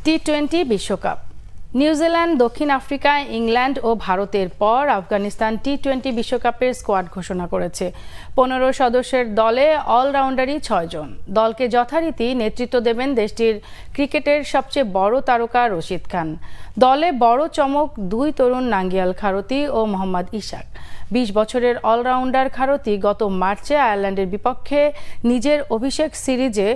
টি-20 বিশ্বকাপ। নিউজিল্যান্ড, দক্ষিণ Africa, England ও ভারতের পর আফগানিস্তান টি-20 বিশ্বকাপের স্কোয়াড ঘোষণা করেছে। 15 সদস্যের দলে অলরাউন্ডারই 6 জন। দলকে যথারীতি নেতৃত্ব দেবেন দেশটির ক্রিকেটের সবচেয়ে বড় তারকা রশিদ খান। দলে বড় চমক 2 তরুণ নাঙ্গিয়াল খারতি ও মোহাম্মদ ইশাক। 20 বছরের অলরাউন্ডার খারতি গত মার্চে আয়ারল্যান্ডের বিপক্ষে নিজের অভিষেক সিরিজে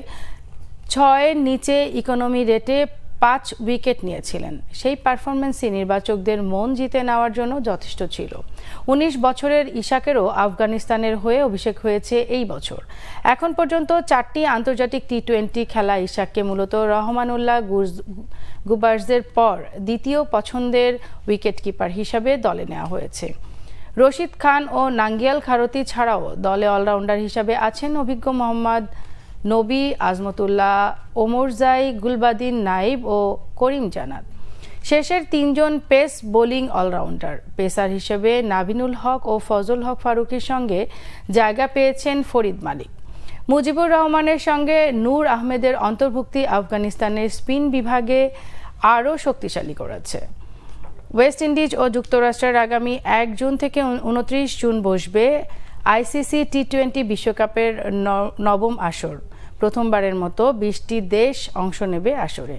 6-এর নিচে ইকোনমি রেটে 5 উইকেট নিয়েছিলেন। সেই পারফরম্যান্সই নির্বাচকদের মন জিতে নেওয়ার জন্য যথেষ্ট ছিল। 19 বছরের ইশাকেরও আফগানিস্তানের হয়ে অভিষেক হয়েছে এই বছর। এখন পর্যন্ত 4টি আন্তর্জাতিক টি-20 খেলা ইশাককে মূলত রহমানুল্লাহ গুরবাজদের পর দ্বিতীয় পছন্দের উইকেটকিপার হিসাবে দলে নেওয়া হয়েছে। রশিদ খান ও নাঙ্গিয়াল খারতি ছাড়াও দলে অলরাউন্ডার হিসাবে আছেন অভিজ্ঞ মোহাম্মদ নবী, আজমতুল্লাহ, ওমরজাই, গুলবাদিন নাইব ও করিম জানাত। শেষের 3 জন পেস বোলিং অলরাউন্ডার। পেসার হিসেবে নাবিনুল হক ও ফজল হক ফারুকীর সঙ্গে জায়গা পেয়েছেন ফরিদ মালিক। মুজিবুর রহমানের সঙ্গে নূর আহমেদের অন্তর্ভুক্তি আফগানিস্তানের স্পিন বিভাগে আরও শক্তিশালী করেছে। ওয়েস্ট ইন্ডিজ ও যুক্তরাষ্ট্রের আগামী 1 জুন থেকে 29 জুন বসবে আইসিসি টি-20 বিশ্বকাপের 9ম আসর। প্রথমবারের মতো 20টি দেশ অংশ নেবে আসরে।